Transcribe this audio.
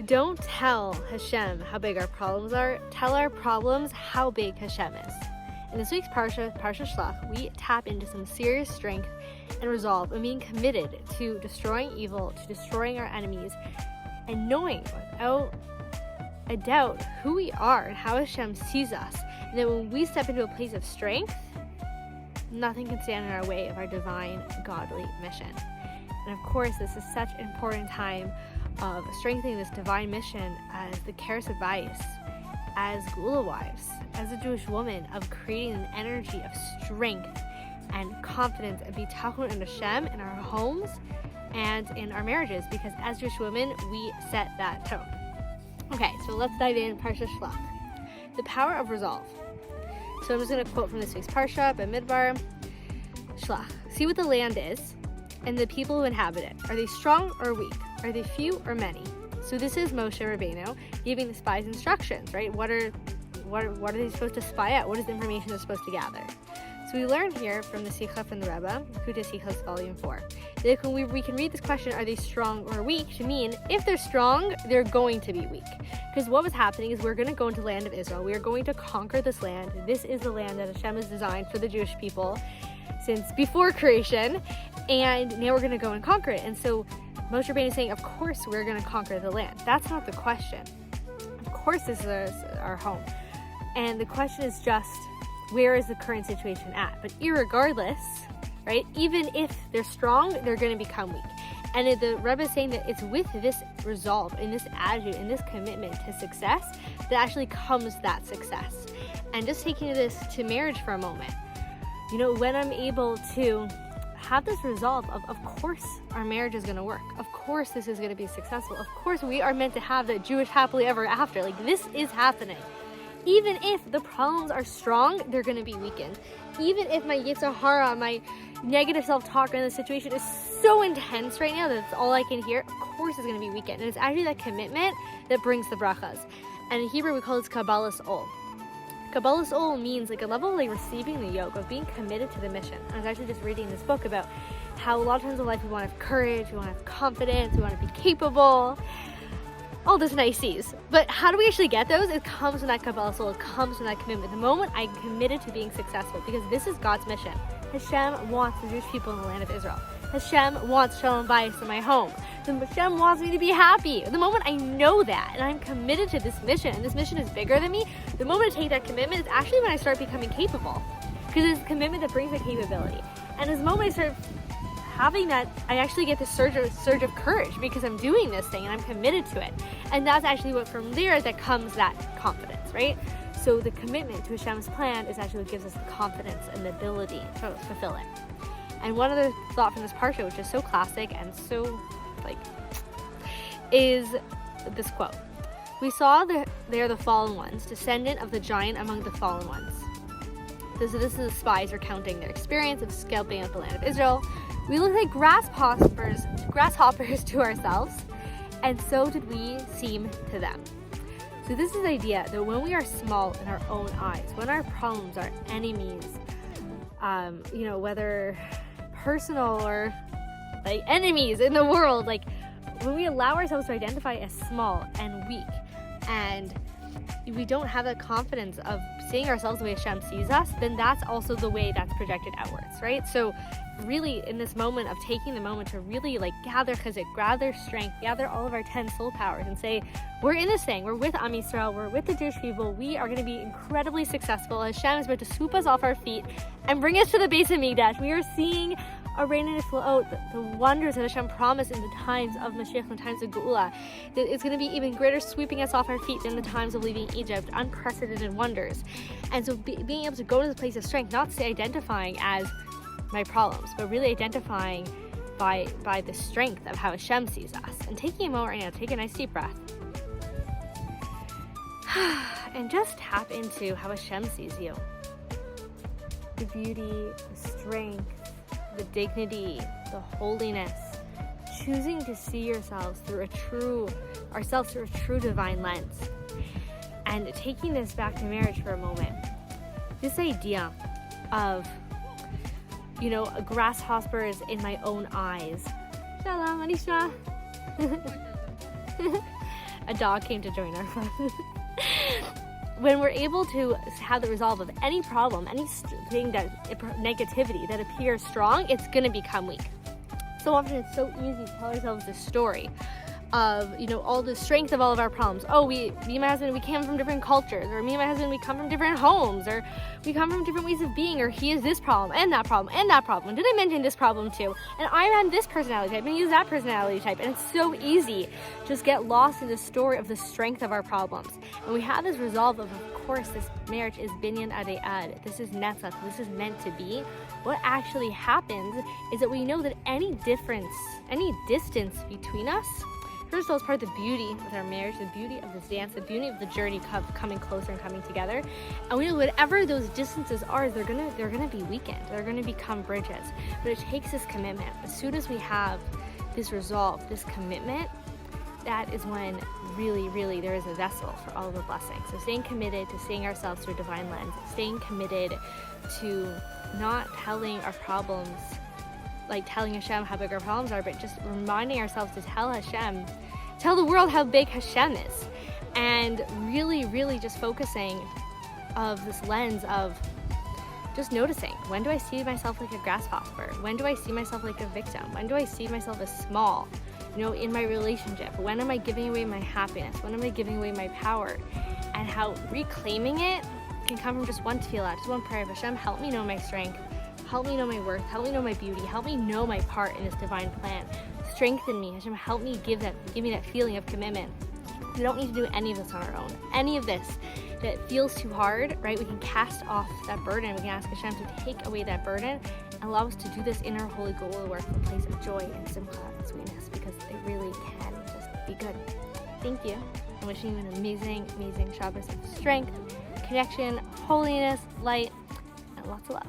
Don't tell Hashem how big our problems are. Tell our problems how big Hashem is. In this week's Parshas Shelach, we tap into some serious strength and resolve and being committed to destroying evil, to destroying our enemies, and knowing without a doubt who we are and how Hashem sees us. And that when we step into a place of strength, nothing can stand in our way of our divine, godly mission. And of course, this is such an important time of strengthening this divine mission as the Keres Bayis, as Gula wives, as a Jewish woman, of creating an energy of strength and confidence and bitachon in Hashem in our homes and in our marriages, because as Jewish women, we set that tone. Okay, so let's dive in. Parshas Shelach, the power of resolve. So I'm just going to quote from this week's Parsha, Bamidbar, Shelach. See what the land is and the people who inhabit it. Are they strong or weak? Are they few or many? So this is Moshe Rabbeinu giving the spies instructions, right? What are they supposed to spy out? What is the information they're supposed to gather? So we learned here from the Sikha from the Rebbe, Kuta Sikhas Volume 4, that we can read this question, are they strong or weak, to mean if they're strong, they're going to be weak. Because what was happening is we're going to go into the land of Israel. We are going to conquer this land. This is the land that Hashem has designed for the Jewish people since before creation. And now we're going to go and conquer it. And so Moshe Rabbeinu is saying, of course we're going to conquer the land. That's not the question. Of course this is our home. And the question is just, where is the current situation at? But irregardless, right, even if they're strong, they're going to become weak. And the Rebbe is saying that it's with this resolve, in this attitude, in this commitment to success, that actually comes that success. And just taking this to marriage for a moment, you know, when I'm able to have this resolve of course our marriage is going to work. Of course this is going to be successful. Of course we are meant to have that Jewish happily ever after. Like, this is happening. Even if the problems are strong, they're going to be weakened. Even if my Yetzer Hara, my negative self-talk in the situation is so intense right now that it's all I can hear, of course it's going to be weakened. And it's actually that commitment that brings the brachas. And in Hebrew we call this Kabbalas Ol. Kabbalas Ol means like a level of like receiving the yoke, of being committed to the mission. I was actually just reading this book about how a lot of times in life we want to have courage, we want to have confidence, we want to be capable, all those niceties. But how do we actually get those? It comes from that Kabbalah soul. It comes from that commitment. The moment I'm committed to being successful, because this is God's mission. Hashem wants the Jewish people in the land of Israel. Hashem wants Shalom Bayis in my home. Hashem wants me to be happy. The moment I know that and I'm committed to this mission, and this mission is bigger than me, the moment I take that commitment is actually when I start becoming capable. Because it's commitment that brings the capability. And as the moment I start having that, I actually get this surge of courage because I'm doing this thing and I'm committed to it. And that's actually what from there that comes that confidence, right? So the commitment to Hashem's plan is actually what gives us the confidence and the ability to fulfill it. And one other thought from this parsha, which is so classic and so is this quote. We saw they are the fallen ones, descendant of the giant among the fallen ones. So this is the spies recounting their experience of scalping out the land of Israel. We looked like grasshoppers to ourselves, and so did we seem to them. So this is the idea that when we are small in our own eyes, when our problems, our enemies, whether personal or like enemies in the world, like when we allow ourselves to identify as small and weak, and we don't have that confidence of seeing ourselves the way Hashem sees us, then that's also the way that's projected outwards, right? So really in this moment of taking the moment to really gather chizuk, gather strength, gather all of our 10 soul powers and say, we're in this thing, we're with Am Yisrael, we're with the Jewish people, we are going to be incredibly successful. Hashem is about to swoop us off our feet and bring us to the Beis Hamikdash. We are seeing a rain and a flow out, the wonders that Hashem promised in the times of Mashiach, in the times of Geula. That it's going to be even greater, sweeping us off our feet than the times of leaving Egypt, unprecedented wonders. And so being able to go to the place of strength, not say identifying as my problems, but really identifying by the strength of how Hashem sees us. And taking a moment right now, take a nice deep breath. And just tap into how Hashem sees you. The beauty, the strength, the dignity, the holiness, choosing to see yourselves through a true divine lens. And taking this back to marriage for a moment, this idea of, grasshoppers in my own eyes. Shalom, Anisha. A dog came to join our fun. When we're able to have the resolve of any problem, anything negativity that appears strong, it's going to become weak. So often it's so easy to tell ourselves this story of, all the strength of all of our problems. Oh, me and my husband, we came from different cultures, or me and my husband, we come from different homes, or we come from different ways of being, or he has this problem, and that problem, and that problem. Did I mention this problem too? And I'm this personality type, and he's that personality type. And it's so easy to just get lost in the story of the strength of our problems. And we have this resolve of course, this marriage is binyan adei ad. This is netzach. This is meant to be. What actually happens is that we know that any difference, any distance between us, first of all, it's part of the beauty of our marriage, the beauty of this dance, the beauty of the journey of coming closer and coming together. And we know whatever those distances are, they're gonna be weakened. They're gonna become bridges. But it takes this commitment. As soon as we have this resolve, this commitment, that is when really there is a vessel for all of the blessings. So staying committed to seeing ourselves through a divine lens, staying committed to not telling our problems, like telling Hashem how big our problems are, but just reminding ourselves to tell the world how big Hashem is. And really just focusing of this lens of just noticing, when do I see myself like a grasshopper? When do I see myself like a victim? When do I see myself as small? In my relationship, when am I giving away my happiness? When am I giving away my power? And how reclaiming it can come from just one tefillah, just one prayer of Hashem, help me know my strength, help me know my worth, help me know my beauty, help me know my part in this divine plan. Strengthen me, Hashem, help me give me that feeling of commitment. We don't need to do any of this on our own. Any of this that feels too hard, right? We can cast off that burden. We can ask Hashem to take away that burden and allow us to do this in our holy goal work from a place of joy and simcha and sweetness, because it really can just be good. Thank you. I'm wishing you an amazing Shabbos of strength, connection, holiness, light, and lots of love.